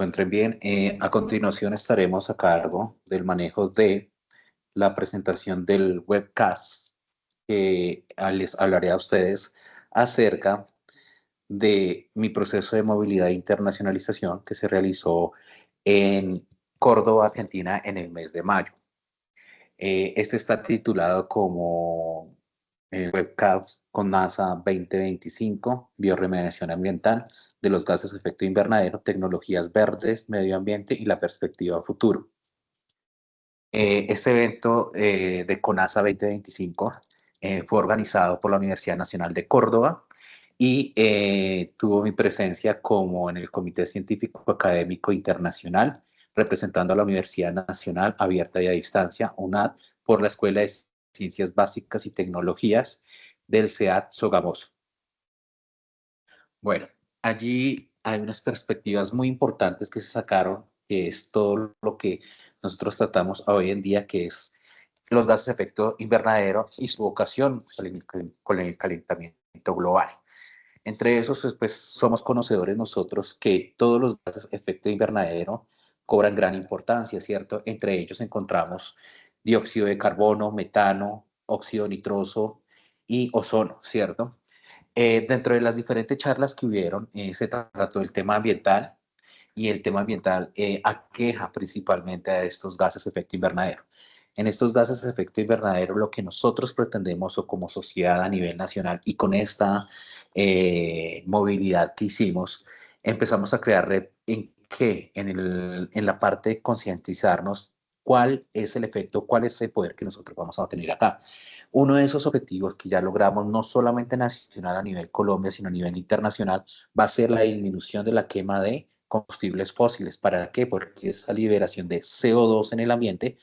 encuentren bien. A continuación estaremos a cargo del manejo de la presentación del webcast que les hablaré a ustedes acerca de mi proceso de movilidad e internacionalización que se realizó en Córdoba, Argentina, en el mes de mayo. Este está titulado como Webcast con NASA 2025, bioremediación ambiental de los gases de efecto invernadero, tecnologías verdes, medio ambiente y la perspectiva a futuro. Este evento de CONASA 2025 fue organizado por la Universidad Nacional de Córdoba y tuvo mi presencia como en el Comité Científico Académico Internacional, representando a la Universidad Nacional Abierta y a Distancia, UNAD, por la Escuela de Ciencias Básicas y Tecnologías del CEAT Sogamoso. Bueno, allí hay unas perspectivas muy importantes que se sacaron, que es todo lo que nosotros tratamos hoy en día, que es los gases de efecto invernadero y su vocación con el calentamiento global. Entre esos, pues somos conocedores nosotros que todos los gases de efecto invernadero cobran gran importancia, ¿cierto? Entre ellos encontramos dióxido de carbono, metano, óxido nitroso y ozono, ¿cierto? Dentro de las diferentes charlas que hubieron, se trató el tema ambiental y el tema ambiental aqueja principalmente a estos gases de efecto invernadero. En estos gases de efecto invernadero, lo que nosotros pretendemos o como sociedad a nivel nacional y con esta movilidad que hicimos, empezamos a crear red en que en la parte de concientizarnos cuál es el efecto, cuál es el poder que nosotros vamos a tener acá. Uno de esos objetivos que ya logramos, no solamente nacional a nivel Colombia, sino a nivel internacional, va a ser la disminución de la quema de combustibles fósiles. ¿Para qué? Porque esa liberación de CO2 en el ambiente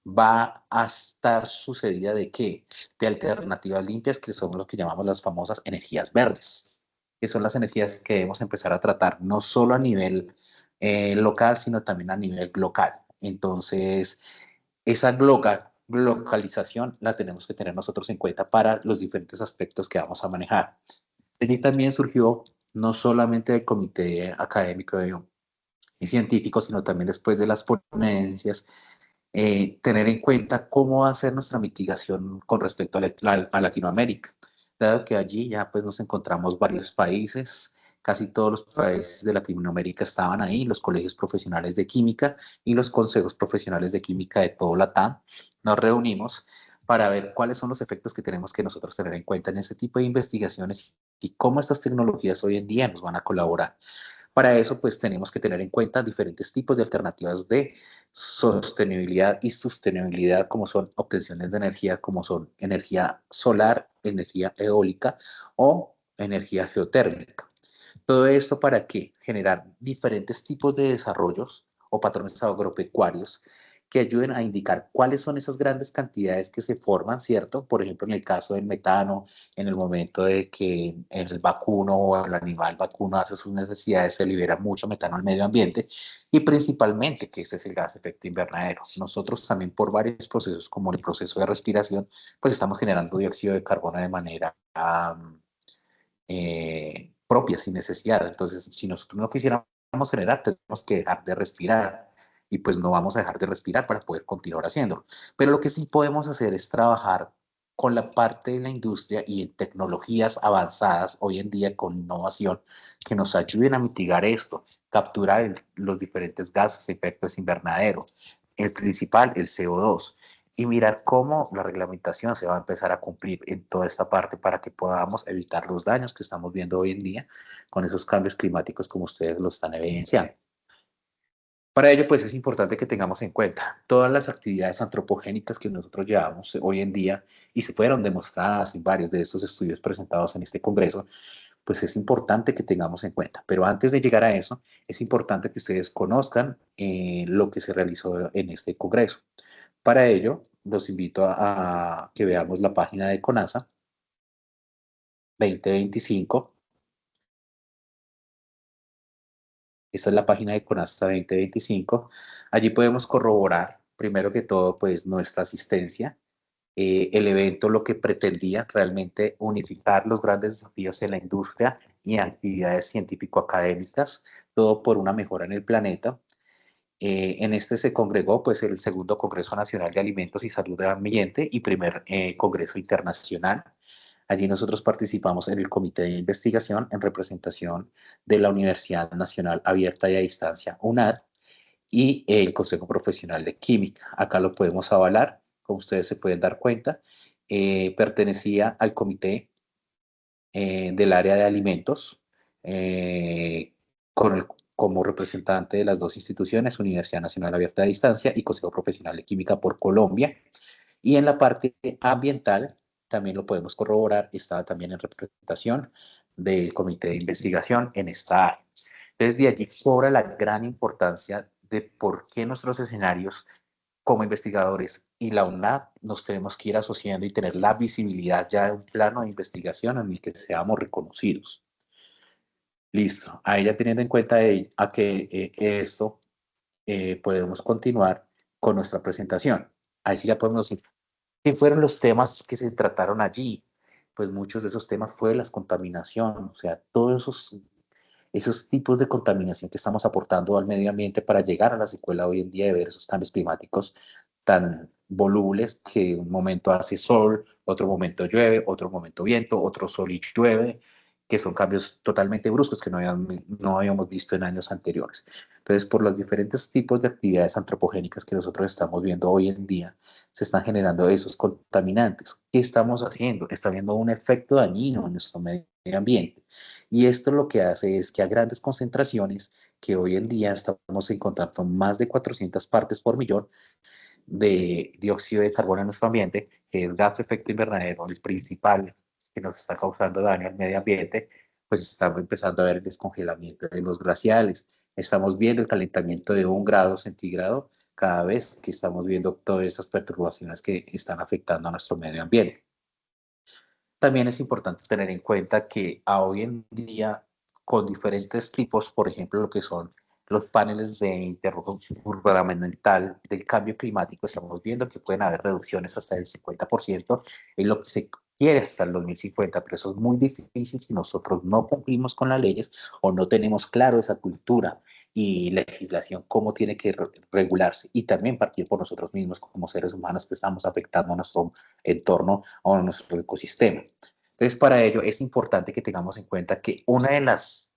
va a estar sucedida de qué? De alternativas limpias, que son lo que llamamos las famosas energías verdes, que son las energías que debemos empezar a tratar no solo a nivel local, sino también a nivel global. Entonces, esa localización la tenemos que tener nosotros en cuenta para los diferentes aspectos que vamos a manejar. Y también surgió no solamente del comité académico y científico, sino también después de las ponencias, tener en cuenta cómo va a ser nuestra mitigación con respecto a Latinoamérica, dado que allí ya pues nos encontramos varios países, casi todos los países de Latinoamérica estaban ahí, los colegios profesionales de química y los consejos profesionales de química de todo Latam. Nos reunimos para ver cuáles son los efectos que tenemos que nosotros tener en cuenta en este tipo de investigaciones y cómo estas tecnologías hoy en día nos van a colaborar. Para eso, pues tenemos que tener en cuenta diferentes tipos de alternativas de sostenibilidad y sostenibilidad, como son obtenciones de energía, como son energía solar, energía eólica o energía geotérmica. Todo esto para qué? Generar diferentes tipos de desarrollos o patrones agropecuarios que ayuden a indicar cuáles son esas grandes cantidades que se forman, ¿cierto? Por ejemplo, en el caso del metano, en el momento de que el vacuno o el animal vacuno hace sus necesidades, se libera mucho metano al medio ambiente y principalmente que este es el gas de efecto invernadero. Nosotros también por varios procesos, como el proceso de respiración, pues estamos generando dióxido de carbono de manera propia, sin necesidad. Entonces, si nosotros no quisiéramos generar, tenemos que dejar de respirar y pues no vamos a dejar de respirar para poder continuar haciéndolo. Pero lo que sí podemos hacer es trabajar con la parte de la industria y en tecnologías avanzadas hoy en día con innovación que nos ayuden a mitigar esto, capturar los diferentes gases, efectos invernadero, el principal, el CO2, y mirar cómo la reglamentación se va a empezar a cumplir en toda esta parte para que podamos evitar los daños que estamos viendo hoy en día con esos cambios climáticos como ustedes lo están evidenciando. Para ello, pues es importante que tengamos en cuenta todas las actividades antropogénicas que nosotros llevamos hoy en día y se fueron demostradas en varios de estos estudios presentados en este congreso, pues es importante que tengamos en cuenta. Pero antes de llegar a eso, es importante que ustedes conozcan lo que se realizó en este congreso. Para ello, los invito a que veamos la página de CONASA 2025. Esta es la página de CONASA 2025. Allí podemos corroborar, primero que todo, pues nuestra asistencia. El evento lo que pretendía realmente unificar los grandes desafíos en la industria y actividades científico-académicas, todo por una mejora en el planeta. En este se congregó pues el segundo Congreso Nacional de Alimentos y Salud del Ambiente y primer Congreso Internacional. Allí nosotros participamos en el comité de investigación en representación de la Universidad Nacional Abierta y a Distancia, UNAD, y el Consejo Profesional de Química. Acá lo podemos avalar, como ustedes se pueden dar cuenta. Pertenecía al comité del área de alimentos, eh, con como representante de las dos instituciones, Universidad Nacional Abierta a Distancia y Consejo Profesional de Química por Colombia. Y en la parte ambiental, también lo podemos corroborar, estaba también en representación del comité de investigación en esta área. Entonces, de allí cobra la gran importancia de por qué nuestros escenarios como investigadores y la UNAD nos tenemos que ir asociando y tener la visibilidad ya de un plano de investigación en el que seamos reconocidos. Listo. Ahí ya teniendo en cuenta a que esto podemos continuar con nuestra presentación. Ahí sí ya podemos decir qué fueron los temas que se trataron allí. Pues muchos de esos temas fue la contaminación, o sea, todos esos tipos de contaminación que estamos aportando al medio ambiente para llegar a la secuela hoy en día de ver esos cambios climáticos tan volubles que un momento hace sol, otro momento llueve, otro momento viento, otro sol y llueve, que son cambios totalmente bruscos que no habíamos visto en años anteriores. Entonces, por los diferentes tipos de actividades antropogénicas que nosotros estamos viendo hoy en día, se están generando esos contaminantes. ¿Qué estamos haciendo? Está habiendo un efecto dañino en nuestro medio ambiente. Y esto lo que hace es que a grandes concentraciones, que hoy en día estamos encontrando más de 400 partes por millón de dióxido de carbono en nuestro ambiente, que es el gas de efecto invernadero, el principal que nos está causando daño al medio ambiente, pues estamos empezando a ver el descongelamiento de los glaciales. Estamos viendo el calentamiento de 1 grado centígrado cada vez que estamos viendo todas estas perturbaciones que están afectando a nuestro medio ambiente. También es importante tener en cuenta que a hoy en día, con diferentes tipos, por ejemplo, lo que son los paneles de interrupción gubernamental del cambio climático, estamos viendo que pueden haber reducciones hasta el 50% en lo que se quiere hasta el 2050, pero eso es muy difícil si nosotros no cumplimos con las leyes o no tenemos claro esa cultura y legislación, cómo tiene que regularse y también partir por nosotros mismos como seres humanos que estamos afectando a nuestro entorno o a nuestro ecosistema. Entonces, para ello es importante que tengamos en cuenta que una de las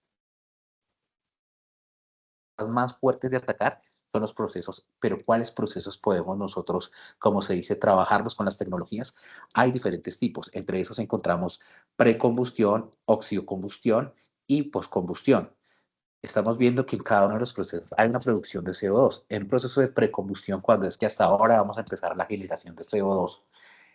más fuertes de atacar son los procesos, pero ¿cuáles procesos podemos nosotros, como se dice, trabajarlos con las tecnologías? Hay diferentes tipos, entre esos encontramos precombustión, oxidocombustión y poscombustión. Estamos viendo que en cada uno de los procesos hay una producción de CO2. En un proceso de precombustión, cuando es que hasta ahora vamos a empezar la generación de CO2,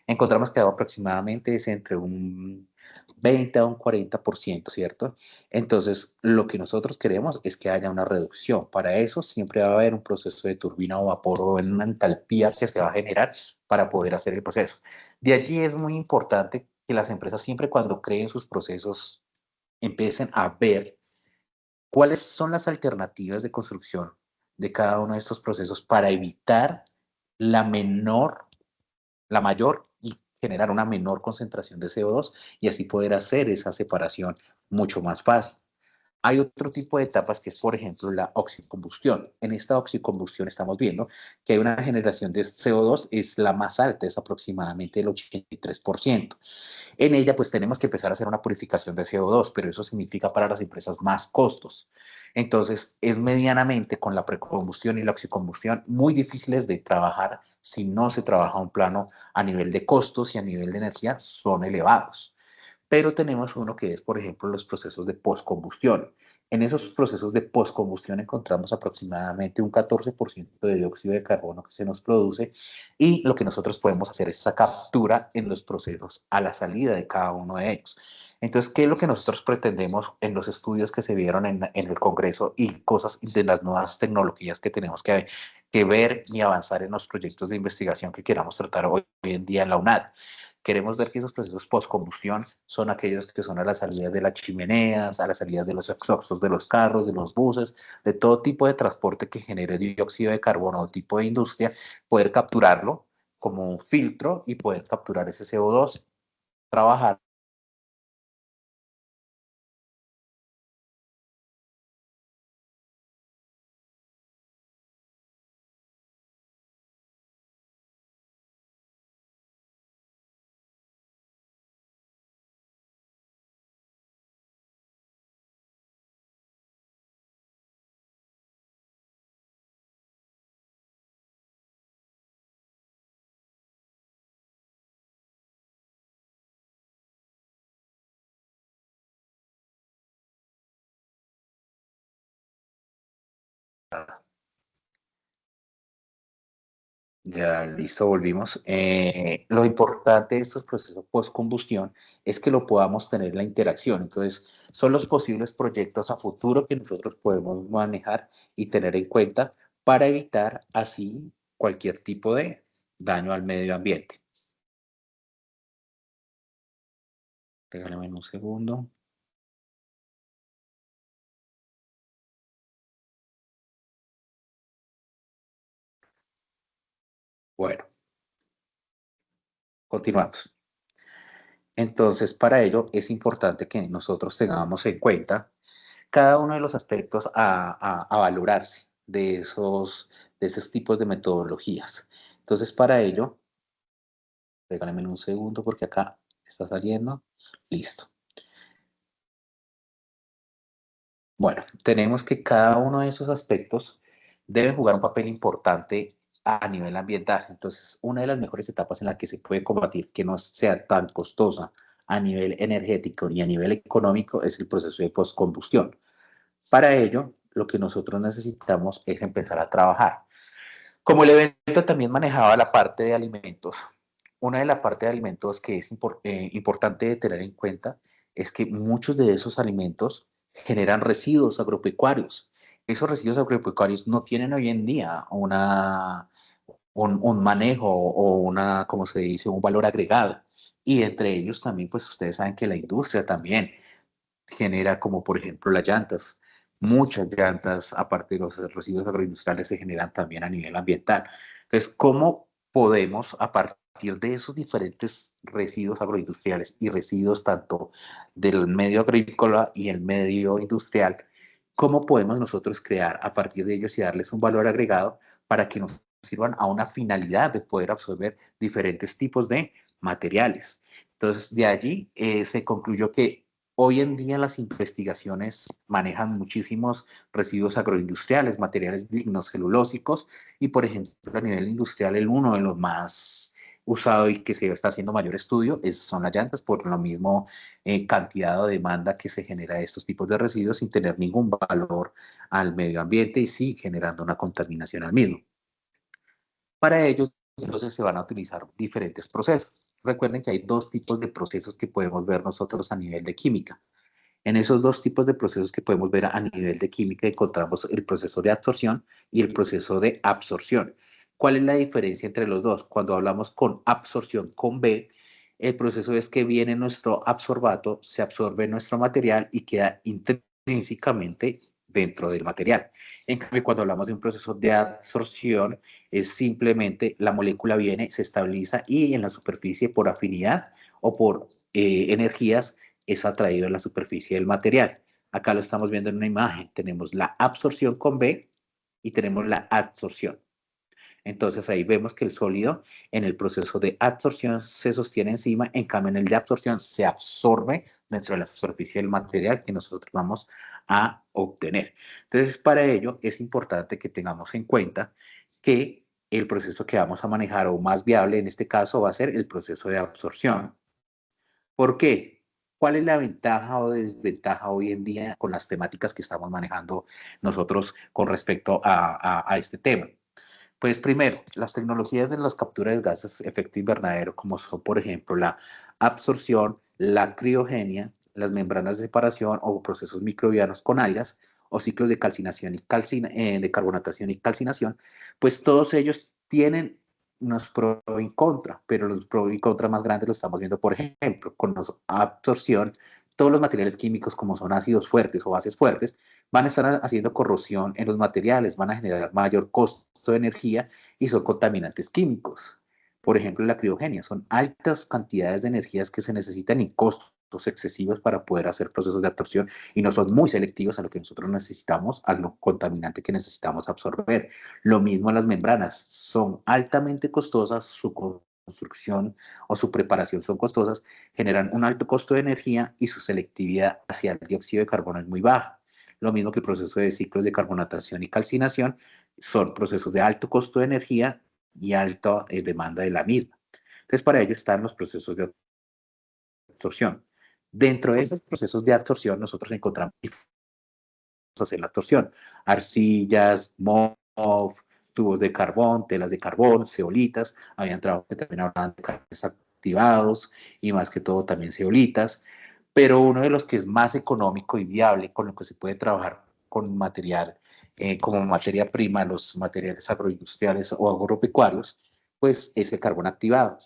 encontramos que aproximadamente es entre un 20 a un 40%, ¿cierto? Entonces, lo que nosotros queremos es que haya una reducción. Para eso siempre va a haber un proceso de turbina o vapor o en una entalpía que se va a generar para poder hacer el proceso. De allí es muy importante que las empresas siempre cuando creen sus procesos empiecen a ver cuáles son las alternativas de construcción de cada uno de estos procesos para evitar la menor la mayor y generar una menor concentración de CO2 y así poder hacer esa separación mucho más fácil. Hay otro tipo de etapas que es, por ejemplo, la oxicombustión. En esta oxicombustión estamos viendo que hay una generación de CO2, es la más alta, es aproximadamente el 83%. En ella, pues tenemos que empezar a hacer una purificación de CO2, pero eso significa para las empresas más costos. Entonces, es medianamente con la precombustión y la oxicombustión muy difíciles de trabajar si no se trabaja un plano a nivel de costos y a nivel de energía son elevados. Pero tenemos uno que es, por ejemplo, los procesos de postcombustión. En esos procesos de postcombustión encontramos aproximadamente un 14% de dióxido de carbono que se nos produce y lo que nosotros podemos hacer es esa captura en los procesos a la salida de cada uno de ellos. Entonces, ¿qué es lo que nosotros pretendemos en los estudios que se vieron en el Congreso y cosas de las nuevas tecnologías que tenemos que ver y avanzar en los proyectos de investigación que queramos tratar hoy en día en la UNAD? Queremos ver que esos procesos post-combustión son aquellos que son a las salidas de las chimeneas, a las salidas de los exhaustos de los carros, de los buses, de todo tipo de transporte que genere dióxido de carbono o tipo de industria, poder capturarlo como un filtro y poder capturar ese CO2, trabajar Ya, listo, volvimos. Lo importante de estos procesos post-combustión es que lo podamos tener la interacción. Entonces, son los posibles proyectos a futuro que nosotros podemos manejar y tener en cuenta para evitar así cualquier tipo de daño al medio ambiente. Regálame un segundo. Bueno, continuamos. Entonces, para ello es importante que nosotros tengamos en cuenta cada uno de los aspectos a valorarse de esos tipos de metodologías. Entonces, para ello, regálame un segundo porque acá está saliendo. Listo. Bueno, tenemos que cada uno de esos aspectos debe jugar un papel importante a nivel ambiental. Entonces, una de las mejores etapas en la que se puede combatir que no sea tan costosa a nivel energético y a nivel económico es el proceso de postcombustión. Para ello, lo que nosotros necesitamos es empezar a trabajar. Como el evento también manejaba la parte de alimentos, una de las partes de alimentos que es importante de tener en cuenta es que muchos de esos alimentos generan residuos agropecuarios. Esos residuos agropecuarios no tienen hoy en día un manejo o una, como se dice, un valor agregado. Y entre ellos también, pues ustedes saben que la industria también genera, como por ejemplo las llantas. Muchas llantas, aparte de los residuos agroindustriales, se generan también a nivel ambiental. Entonces, ¿cómo podemos, a partir de esos diferentes residuos agroindustriales y residuos tanto del medio agrícola y el medio industrial, cómo podemos nosotros crear a partir de ellos y darles un valor agregado para que nos sirvan a una finalidad de poder absorber diferentes tipos de materiales? Entonces, de allí se concluyó que hoy en día las investigaciones manejan muchísimos residuos agroindustriales, materiales dignos celulósicos y, por ejemplo, a nivel industrial, uno de los más usado y que se está haciendo mayor estudio son las llantas por lo mismo cantidad o demanda que se genera de estos tipos de residuos sin tener ningún valor al medio ambiente y sí generando una contaminación al mismo. Para ello, entonces se van a utilizar diferentes procesos. Recuerden que hay dos tipos de procesos que podemos ver nosotros a nivel de química. En esos dos tipos de procesos que podemos ver a nivel de química encontramos el proceso de absorción y el proceso de absorción. ¿Cuál es la diferencia entre los dos? Cuando hablamos con absorción con B, el proceso es que viene nuestro absorbato, se absorbe nuestro material y queda intrínsecamente dentro del material. En cambio, cuando hablamos de un proceso de absorción, es simplemente la molécula viene, se estabiliza y en la superficie por afinidad o por energías es atraído a la superficie del material. Acá lo estamos viendo en una imagen. Tenemos la absorción con B y tenemos la adsorción. Entonces ahí vemos que el sólido en el proceso de adsorción se sostiene encima, en cambio en el de absorción se absorbe dentro de la superficie del material que nosotros vamos a obtener. Entonces para ello es importante que tengamos en cuenta que el proceso que vamos a manejar o más viable en este caso va a ser el proceso de absorción. ¿Por qué? ¿Cuál es la ventaja o desventaja hoy en día con las temáticas que estamos manejando nosotros con respecto a este tema? Pues primero, las tecnologías de las capturas de gases de efecto invernadero, como son, por ejemplo, la absorción, la criogenia, las membranas de separación o procesos microbianos con algas, o ciclos de calcinación y de carbonatación y calcinación, pues todos ellos tienen unos pros y contra, pero los pros y contra más grandes los estamos viendo, por ejemplo, con la absorción, todos los materiales químicos como son ácidos fuertes o bases fuertes, van a estar haciendo corrosión en los materiales, van a generar mayor costo de energía y son contaminantes químicos. Por ejemplo, la criogenia, son altas cantidades de energías que se necesitan y costos excesivos para poder hacer procesos de absorción y no son muy selectivos a lo que nosotros necesitamos, a lo contaminante que necesitamos absorber. Lo mismo las membranas, son altamente costosas, su construcción o su preparación son costosas, generan un alto costo de energía y su selectividad hacia el dióxido de carbono es muy baja. Lo mismo que el proceso de ciclos de carbonatación y calcinación, son procesos de alto costo de energía y alta demanda de la misma. Entonces, para ello están los procesos de absorción. Dentro de esos procesos de absorción, nosotros encontramos hacer la torsión. Arcillas, MOF, tubos de carbón, telas de carbón, ceolitas. Habían trabajos que también hablaban de carbones activados y más que todo también ceolitas. Pero uno de los que es más económico y viable, con lo que se puede trabajar con material, como materia prima, los materiales agroindustriales o agropecuarios, pues es el carbón activado.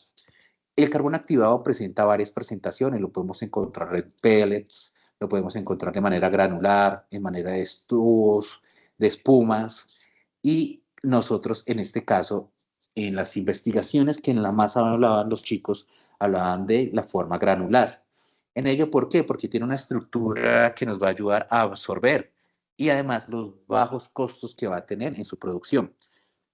El carbón activado presenta varias presentaciones, lo podemos encontrar en pellets, lo podemos encontrar de manera granular, en manera de tubos, de espumas, y nosotros en este caso, en las investigaciones que en la masa hablaban los chicos, hablaban de la forma granular. En ello, ¿por qué? Porque tiene una estructura que nos va a ayudar a absorber y además los bajos costos que va a tener en su producción.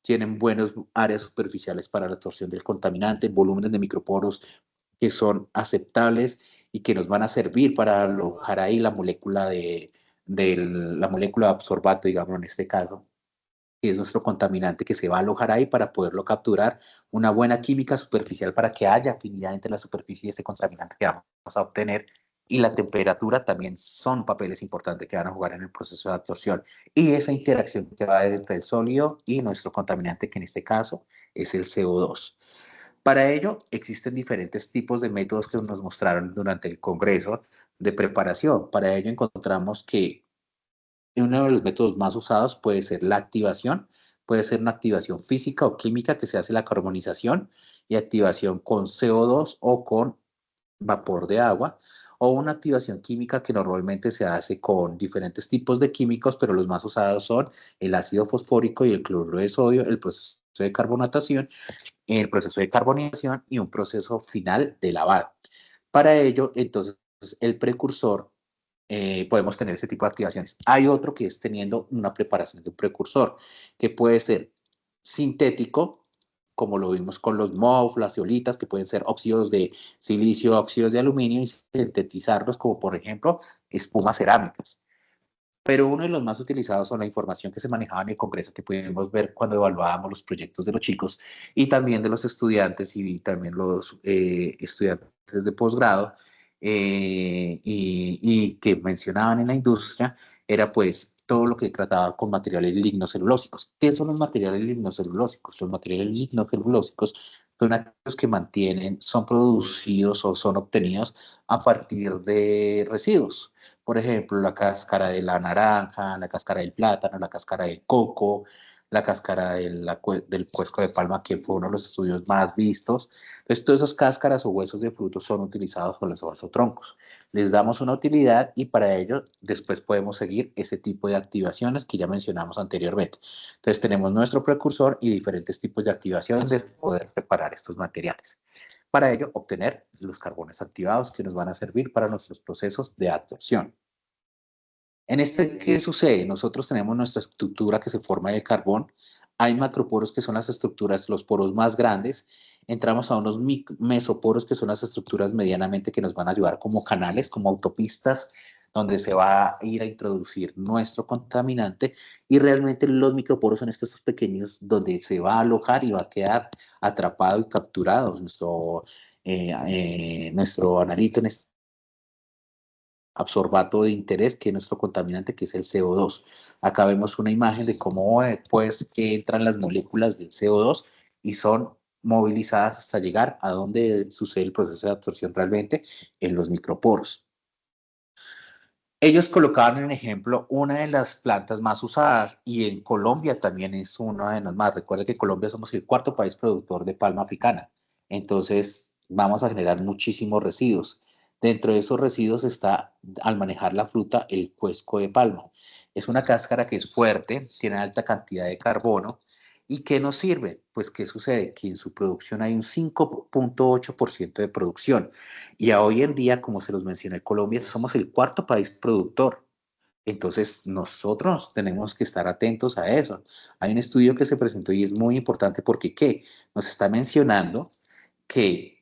Tienen buenas áreas superficiales para la absorción del contaminante, volúmenes de microporos que son aceptables y que nos van a servir para alojar ahí la molécula la molécula de absorbato, digamos en este caso, que es nuestro contaminante que se va a alojar ahí para poderlo capturar, una buena química superficial para que haya afinidad entre la superficie y este contaminante que vamos a obtener. Y la temperatura también son papeles importantes que van a jugar en el proceso de absorción. Y esa interacción que va a haber entre el sólido y nuestro contaminante, que en este caso es el CO2. Para ello, existen diferentes tipos de métodos que nos mostraron durante el Congreso de preparación. Para ello encontramos que uno de los métodos más usados puede ser la activación, puede ser una activación física o química que se hace la carbonización y activación con CO2 o con vapor de agua, o una activación química que normalmente se hace con diferentes tipos de químicos, pero los más usados son el ácido fosfórico y el cloruro de sodio, el proceso de carbonatación, el proceso de carbonización y un proceso final de lavado. Para ello, entonces, el precursor podemos tener ese tipo de activaciones. Hay otro que es teniendo una preparación de un precursor, que puede ser sintético, como lo vimos con los MOF, las zeolitas, que pueden ser óxidos de silicio, óxidos de aluminio, y sintetizarlos como por ejemplo espumas cerámicas. Pero uno de los más utilizados son la información que se manejaba en el Congreso, que pudimos ver cuando evaluábamos los proyectos de los chicos y también de los estudiantes y también los estudiantes de posgrado y que mencionaban en la industria, era pues todo lo que trataba con materiales lignocelulósicos. ¿Qué son los materiales lignocelulósicos? Los materiales lignocelulósicos son aquellos que mantienen, son producidos o son obtenidos a partir de residuos. Por ejemplo, la cáscara de la naranja, la cáscara del plátano, la cáscara del coco, la cáscara del cuesco de palma, que fue uno de los estudios más vistos. Entonces, todas esas cáscaras o huesos de frutos son utilizados con las hojas o troncos. Les damos una utilidad y para ello después podemos seguir ese tipo de activaciones que ya mencionamos anteriormente. Entonces, tenemos nuestro precursor y diferentes tipos de activación de poder preparar estos materiales. Para ello, obtener los carbones activados que nos van a servir para nuestros procesos de absorción. En este, ¿qué sucede? Nosotros tenemos nuestra estructura que se forma del carbón. Hay macroporos que son las estructuras, los poros más grandes. Entramos a unos mesoporos que son las estructuras medianamente que nos van a ayudar como canales, como autopistas, donde se va a ir a introducir nuestro contaminante. Y realmente los microporos son estos pequeños donde se va a alojar y va a quedar atrapado y capturado nuestro analito en este absorbato de interés, que es nuestro contaminante, que es el CO2. Acá vemos una imagen de cómo pues entran las moléculas del CO2 y son movilizadas hasta llegar a donde sucede el proceso de absorción realmente en los microporos. Ellos colocaban en ejemplo una de las plantas más usadas y en Colombia también es una de las más. Recuerda que Colombia somos el cuarto país productor de palma africana. Entonces vamos a generar muchísimos residuos. Dentro de esos residuos está, al manejar la fruta, el cuesco de palma. Es una cáscara que es fuerte, tiene alta cantidad de carbono. ¿Y qué nos sirve? Pues, ¿qué sucede? Que en su producción hay un 5,8% de producción. Y a hoy en día, como se los mencioné, Colombia somos el cuarto país productor. Entonces, nosotros tenemos que estar atentos a eso. Hay un estudio que se presentó y es muy importante porque ¿qué? Nos está mencionando que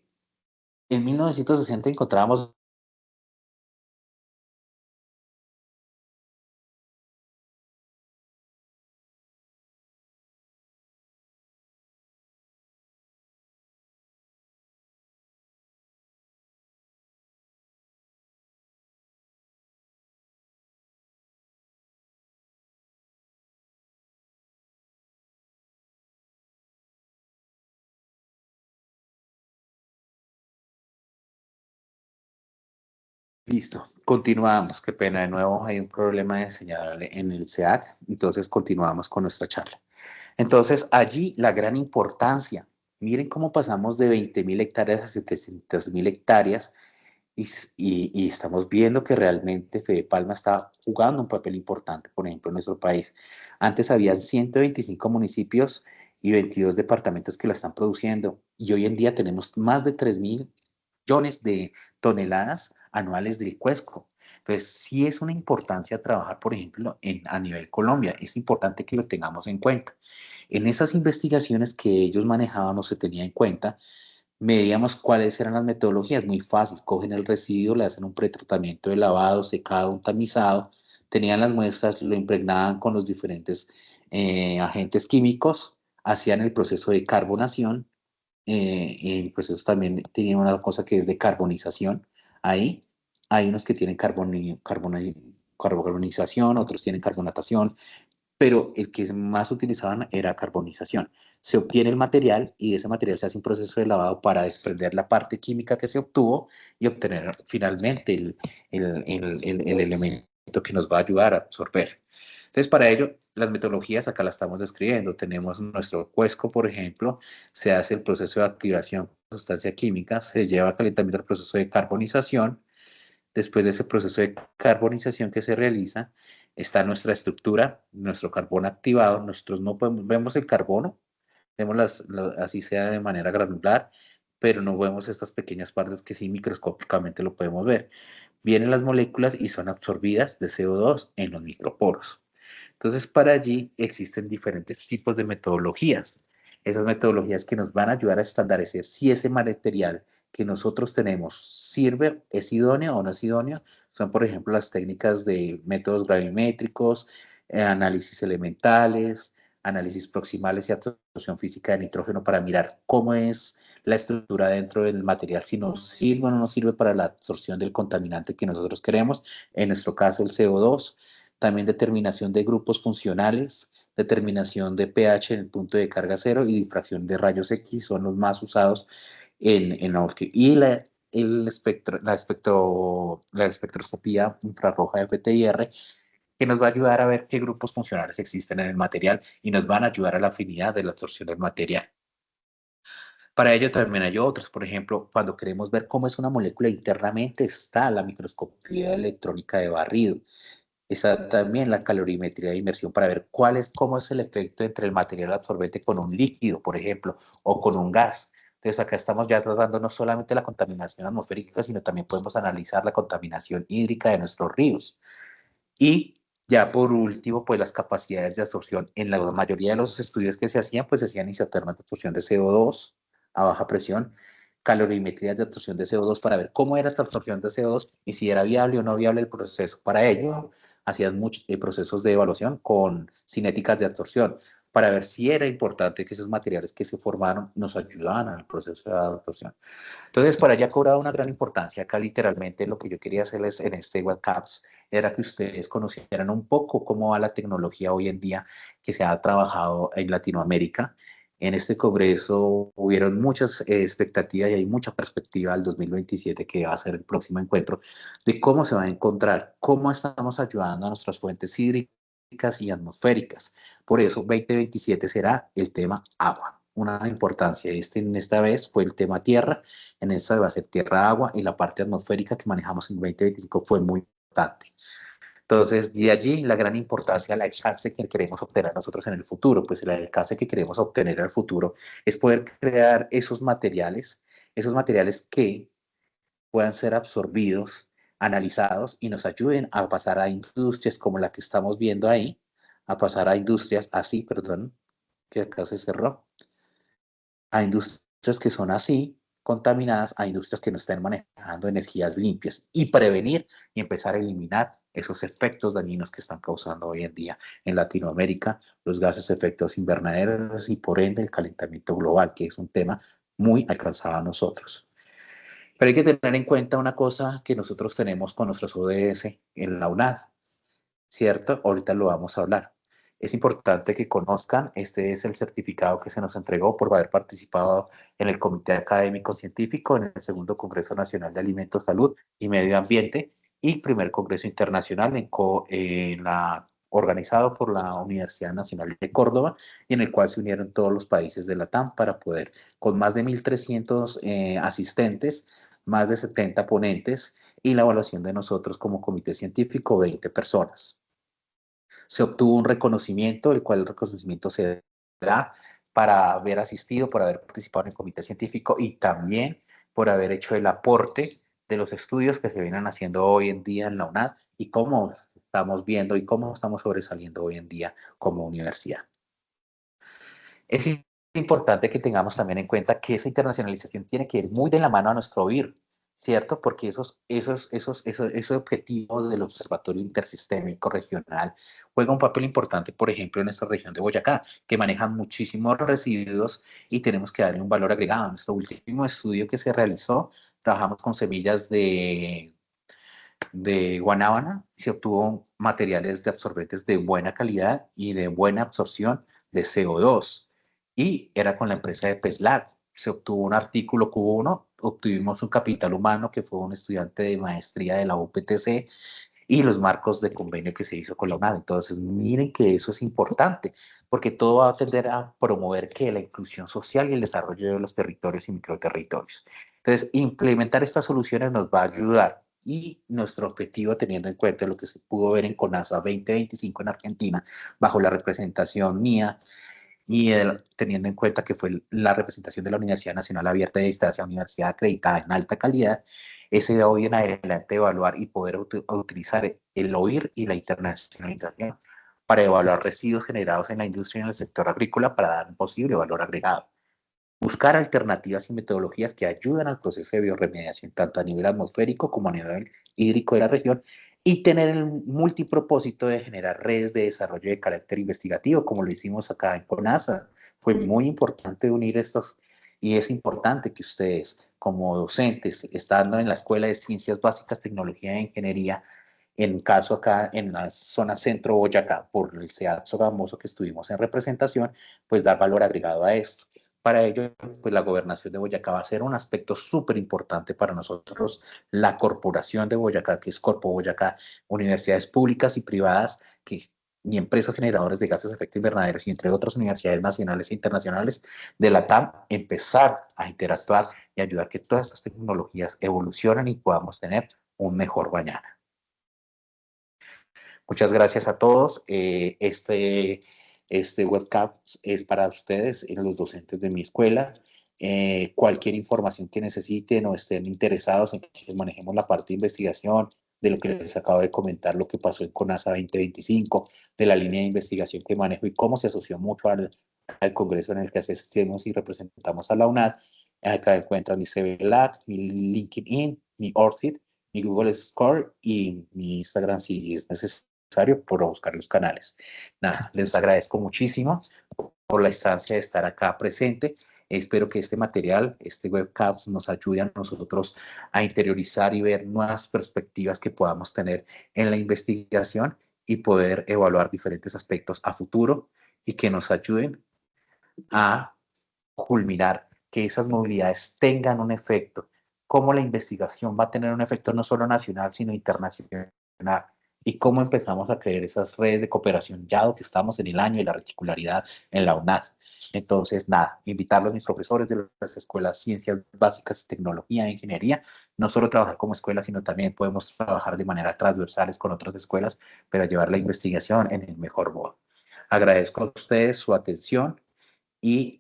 en 1960 encontrábamos Listo, continuamos. Qué pena, de nuevo hay un problema de señal en el SEAT, entonces continuamos con nuestra charla. Entonces, allí la gran importancia, miren cómo pasamos de 20.000 hectáreas a 700.000 hectáreas y estamos viendo que realmente Fede Palma está jugando un papel importante, por ejemplo, en nuestro país. Antes había 125 municipios y 22 departamentos que la están produciendo y hoy en día tenemos más de 3.000 millones de toneladas anuales del cuesco. Entonces, sí es una importancia trabajar, por ejemplo, a nivel Colombia. Es importante que lo tengamos en cuenta. En esas investigaciones que ellos manejaban no se tenía en cuenta, medíamos cuáles eran las metodologías. Muy fácil, cogen el residuo, le hacen un pretratamiento de lavado, secado, un tamizado, tenían las muestras, lo impregnaban con los diferentes agentes químicos, hacían el proceso de carbonación, el proceso también tiene una cosa que es de carbonización. Ahí hay unos que tienen carbonización, otros tienen carbonatación, pero el que más utilizaban era carbonización. Se obtiene el material y de ese material se hace un proceso de lavado para desprender la parte química que se obtuvo y obtener finalmente el elemento que nos va a ayudar a absorber. Entonces, para ello, las metodologías acá las estamos describiendo. Tenemos nuestro cuesco, por ejemplo, se hace el proceso de activación de sustancia química, se lleva a calentamiento el proceso de carbonización. Después de ese proceso de carbonización que se realiza, está nuestra estructura, nuestro carbón activado. Nosotros no podemos, vemos el carbono, vemos así sea de manera granular, pero no vemos estas pequeñas partes que sí microscópicamente lo podemos ver. Vienen las moléculas y son absorbidas de CO2 en los microporos. Entonces, para allí existen diferentes tipos de metodologías. Esas metodologías que nos van a ayudar a estandarizar si ese material que nosotros tenemos sirve, es idóneo o no es idóneo, son, por ejemplo, las técnicas de métodos gravimétricos, análisis elementales, análisis proximales y absorción física de nitrógeno para mirar cómo es la estructura dentro del material, si nos sirve o no nos sirve para la absorción del contaminante que nosotros queremos, en nuestro caso el CO2. También determinación de grupos funcionales, determinación de pH en el punto de carga cero y difracción de rayos X son los más usados en la ORCID. Y la espectroscopía infrarroja FTIR, que nos va a ayudar a ver qué grupos funcionales existen en el material y nos van a ayudar a la afinidad de la absorción del material. Para ello también hay otros, por ejemplo, cuando queremos ver cómo es una molécula internamente, está la microscopía electrónica de barrido. Está también la calorimetría de inmersión para ver cómo es el efecto entre el material absorbente con un líquido, por ejemplo, o con un gas. Entonces acá estamos ya tratando no solamente la contaminación atmosférica, sino también podemos analizar la contaminación hídrica de nuestros ríos. Y ya por último, pues las capacidades de absorción. En la mayoría de los estudios que se hacían, pues se hacían isotermas de absorción de CO2 a baja presión, calorimetrías de absorción de CO2 para ver cómo era esta absorción de CO2 y si era viable o no viable el proceso. Para ello, hacían muchos procesos de evaluación con cinéticas de absorción para ver si era importante que esos materiales que se formaron nos ayudaran al proceso de absorción. Entonces, para allá cobraba una gran importancia. Acá literalmente lo que yo quería hacerles en este webcaps era que ustedes conocieran un poco cómo va la tecnología hoy en día que se ha trabajado en Latinoamérica. En este congreso hubieron muchas expectativas y hay mucha perspectiva al 2027, que va a ser el próximo encuentro, de cómo se va a encontrar, cómo estamos ayudando a nuestras fuentes hídricas y atmosféricas. Por eso, 2027 será el tema agua, una importancia. En esta vez fue el tema tierra, en esta va a ser tierra-agua y la parte atmosférica que manejamos en 2025 fue muy importante. Entonces, de allí la gran importancia, el alcance que queremos obtener nosotros en el futuro. Pues el alcance que queremos obtener en el futuro es poder crear esos materiales que puedan ser absorbidos, analizados y nos ayuden a pasar a industrias como la que estamos viendo ahí, a pasar a industrias así, perdón, que acá se cerró, a industrias que son así contaminadas, a industrias que no estén manejando energías limpias y prevenir y empezar a eliminar esos efectos dañinos que están causando hoy en día en Latinoamérica los gases efectos invernaderos y por ende el calentamiento global, que es un tema muy alcanzado a nosotros. Pero hay que tener en cuenta una cosa que nosotros tenemos con nuestros ODS en la UNAD, ¿cierto? Ahorita lo vamos a hablar. Es importante que conozcan, este es el certificado que se nos entregó por haber participado en el Comité Académico Científico en el Segundo Congreso Nacional de Alimentos, Salud y Medio Ambiente, y primer Congreso Internacional organizado por la Universidad Nacional de Córdoba, y en el cual se unieron todos los países de la TAM para poder, con más de 1.300 asistentes, más de 70 ponentes y la evaluación de nosotros como comité científico, 20 personas. Se obtuvo un reconocimiento, el cual el reconocimiento se da para haber asistido, por haber participado en el comité científico y también por haber hecho el aporte de los estudios que se vienen haciendo hoy en día en la UNAD y cómo estamos viendo y cómo estamos sobresaliendo hoy en día como universidad. Es importante que tengamos también en cuenta que esa internacionalización tiene que ir muy de la mano a nuestro OIR, ¿cierto? Porque ese objetivo del Observatorio Intersistémico Regional juega un papel importante, por ejemplo, en nuestra región de Boyacá, que manejan muchísimos residuos y tenemos que darle un valor agregado. En nuestro último estudio que se realizó, trabajamos con semillas de guanábana, se obtuvo materiales de absorbentes de buena calidad y de buena absorción de CO2. Y era con la empresa de PESLAC. Se obtuvo un artículo Q1, obtuvimos un capital humano que fue un estudiante de maestría de la UPTC y los marcos de convenio que se hizo con la UNAD. Entonces, miren que eso es importante, porque todo va a tender a promover que la inclusión social y el desarrollo de los territorios y microterritorios. Entonces, implementar estas soluciones nos va a ayudar y nuestro objetivo, teniendo en cuenta lo que se pudo ver en CONASA 2025 en Argentina, bajo la representación mía y teniendo en cuenta que fue la representación de la Universidad Nacional Abierta de Distancia, universidad acreditada en alta calidad, ese de hoy en adelante evaluar y poder utilizar el OIR y la internacionalización para evaluar residuos generados en la industria y en el sector agrícola para dar un posible valor agregado. Buscar alternativas y metodologías que ayuden al proceso de bioremediación, tanto a nivel atmosférico como a nivel hídrico de la región, y tener el multipropósito de generar redes de desarrollo de carácter investigativo, como lo hicimos acá en CONASA. Fue muy importante unir estos, y es importante que ustedes, como docentes, estando en la Escuela de Ciencias Básicas, Tecnología e Ingeniería, en caso acá en la zona centro Boyacá, por el SEAD Sogamoso que estuvimos en representación, pues dar valor agregado a esto. Para ello, pues la gobernación de Boyacá va a ser un aspecto súper importante para nosotros. La corporación de Boyacá, que es Corpo Boyacá, universidades públicas y privadas y empresas generadoras de gases de efecto invernadero, y entre otras universidades nacionales e internacionales de la TAM, empezar a interactuar y ayudar a que todas estas tecnologías evolucionen y podamos tener un mejor mañana. Muchas gracias a todos. Este webcast es para ustedes, los docentes de mi escuela. Cualquier información que necesiten o estén interesados en que manejemos la parte de investigación, de lo que les acabo de comentar, lo que pasó en CONASA 2025, de la línea de investigación que manejo y cómo se asoció mucho al congreso en el que asistimos y representamos a la UNAD. Acá encuentran mi CVLAT, mi LinkedIn, mi ORCID, mi Google Score y mi Instagram si es necesario por buscar los canales. Nada, les agradezco muchísimo por la instancia de estar acá presente. Espero que este material, este webcast, nos ayude a nosotros a interiorizar y ver nuevas perspectivas que podamos tener en la investigación y poder evaluar diferentes aspectos a futuro y que nos ayuden a culminar, que esas movilidades tengan un efecto, cómo la investigación va a tener un efecto no solo nacional, sino internacional, y cómo empezamos a crear esas redes de cooperación, ya que estamos en el año de la reticularidad en la UNAD. Entonces, nada, invitarlos a mis profesores de las escuelas Ciencias Básicas, Tecnología e Ingeniería, no solo trabajar como escuela, sino también podemos trabajar de manera transversales con otras escuelas, para llevar la investigación en el mejor modo. Agradezco a ustedes su atención y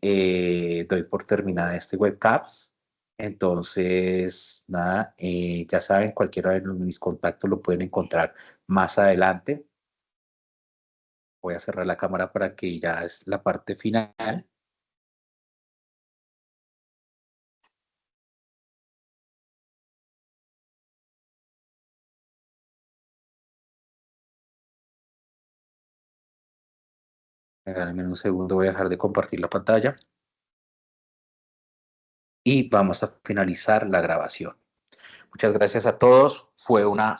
doy por terminada este webcast. Entonces, nada, ya saben, cualquiera de mis contactos lo pueden encontrar más adelante. Voy a cerrar la cámara para que ya es la parte final. Regálenme un segundo, voy a dejar de compartir la pantalla y vamos a finalizar la grabación. Muchas gracias a todos. Fue una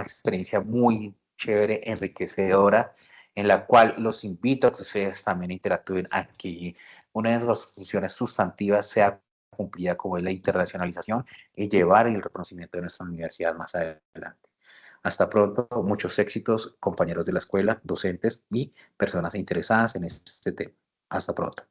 experiencia muy chévere, enriquecedora, en la cual los invito a que ustedes también interactúen aquí. Una de nuestras funciones sustantivas sea cumplida, como es la internacionalización y llevar el reconocimiento de nuestra universidad más adelante. Hasta pronto, muchos éxitos, compañeros de la escuela, docentes y personas interesadas en este tema. Hasta pronto.